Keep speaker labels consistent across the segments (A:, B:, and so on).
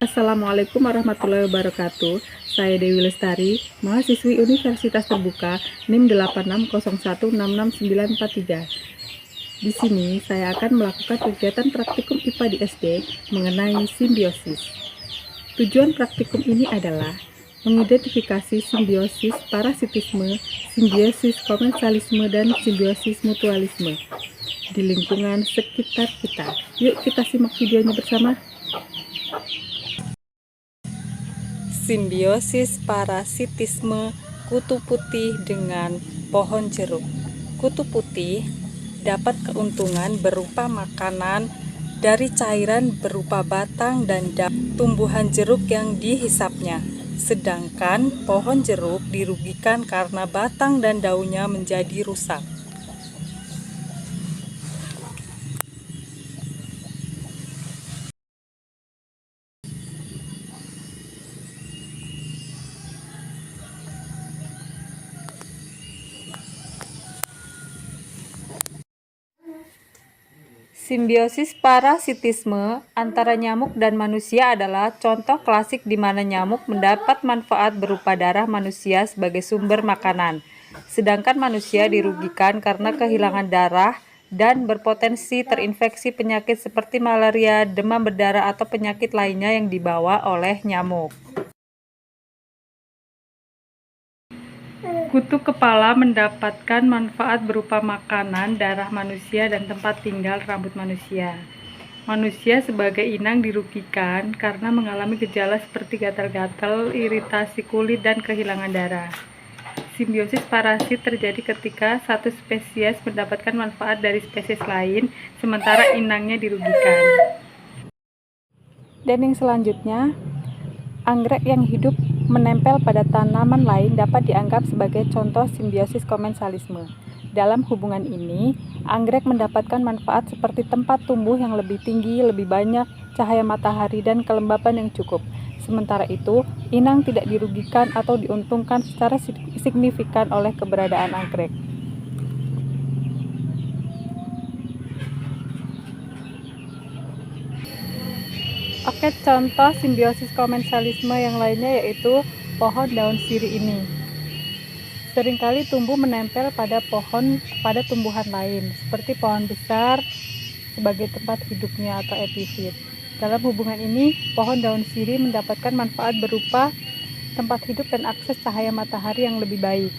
A: Assalamualaikum warahmatullahi wabarakatuh. Saya Dewi Lestari, mahasiswi Universitas Terbuka NIM 8601669943. Di sini saya akan melakukan kegiatan praktikum IPA di SD mengenai simbiosis. Tujuan praktikum ini adalah mengidentifikasi simbiosis parasitisme, simbiosis komensalisme, dan simbiosis mutualisme di lingkungan sekitar kita. Yuk kita simak videonya bersama. Simbiosis parasitisme kutu putih dengan pohon jeruk. Kutu putih dapat keuntungan berupa makanan dari cairan berupa batang dan daun tumbuhan jeruk yang dihisapnya. Sedangkan pohon jeruk dirugikan karena batang dan daunnya menjadi rusak. Simbiosis parasitisme antara nyamuk dan manusia adalah contoh klasik di mana nyamuk mendapat manfaat berupa darah manusia sebagai sumber makanan, sedangkan manusia dirugikan karena kehilangan darah dan berpotensi terinfeksi penyakit seperti malaria, demam berdarah, atau penyakit lainnya yang dibawa oleh nyamuk. Kutu kepala mendapatkan manfaat berupa makanan, darah manusia, dan tempat tinggal rambut manusia. Manusia sebagai inang dirugikan karena mengalami gejala seperti gatal-gatal, iritasi kulit, dan kehilangan darah. Simbiosis parasit terjadi ketika satu spesies mendapatkan manfaat dari spesies lain, sementara inangnya dirugikan. Dan yang selanjutnya, anggrek yang hidup menempel pada tanaman lain dapat dianggap sebagai contoh simbiosis komensalisme. Dalam hubungan ini, anggrek mendapatkan manfaat seperti tempat tumbuh yang lebih tinggi, lebih banyak cahaya matahari, dan kelembapan yang cukup. Sementara itu, inang tidak dirugikan atau diuntungkan secara signifikan oleh keberadaan anggrek. Oke, contoh simbiosis komensalisme yang lainnya yaitu pohon daun sirih ini. Seringkali tumbuh menempel pada tumbuhan lain, seperti pohon besar sebagai tempat hidupnya atau epifit. Dalam hubungan ini, pohon daun sirih mendapatkan manfaat berupa tempat hidup dan akses cahaya matahari yang lebih baik.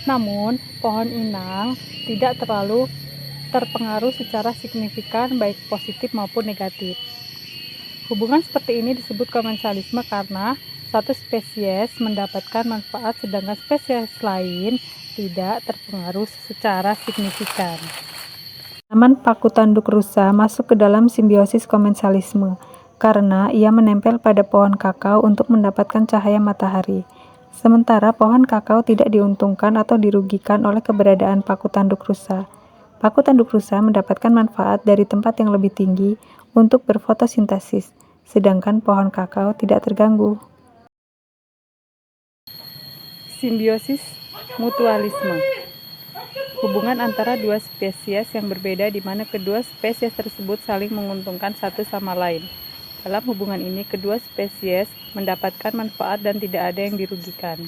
A: Namun, pohon inang tidak terlalu terpengaruh secara signifikan baik positif maupun negatif. Hubungan seperti ini disebut komensalisme karena satu spesies mendapatkan manfaat sedangkan spesies lain tidak terpengaruh secara signifikan. Tanaman paku tanduk rusa masuk ke dalam simbiosis komensalisme karena ia menempel pada pohon kakao untuk mendapatkan cahaya matahari. Sementara pohon kakao tidak diuntungkan atau dirugikan oleh keberadaan paku tanduk rusa. Paku tanduk rusa mendapatkan manfaat dari tempat yang lebih tinggi untuk berfotosintesis, sedangkan pohon kakao tidak terganggu. Simbiosis mutualisme. Hubungan antara dua spesies yang berbeda di mana kedua spesies tersebut saling menguntungkan satu sama lain. Dalam hubungan ini, kedua spesies mendapatkan manfaat dan tidak ada yang dirugikan.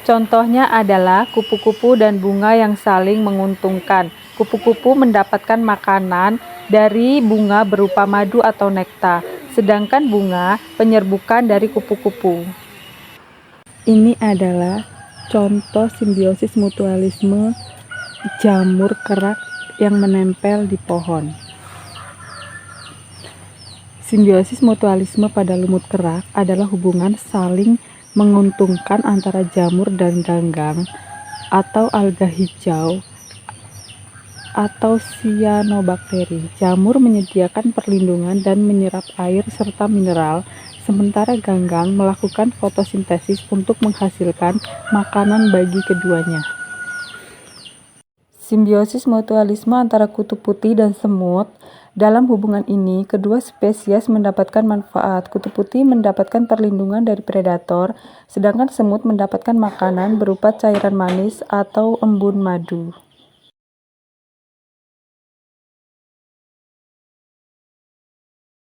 A: Contohnya adalah kupu-kupu dan bunga yang saling menguntungkan. Kupu-kupu mendapatkan makanan dari bunga berupa madu atau nektar, sedangkan bunga penyerbukan dari kupu-kupu. Ini adalah contoh simbiosis mutualisme jamur kerak yang menempel di pohon. Simbiosis mutualisme pada lumut kerak adalah hubungan saling menguntungkan antara jamur dan ganggang atau alga hijau atau cyanobacteria. Jamur menyediakan perlindungan dan menyerap air serta mineral, sementara ganggang melakukan fotosintesis untuk menghasilkan makanan bagi keduanya. Simbiosis mutualisme antara kutu putih dan semut. Dalam hubungan ini, kedua spesies mendapatkan manfaat. Kutu putih mendapatkan perlindungan dari predator, sedangkan semut mendapatkan makanan berupa cairan manis atau embun madu.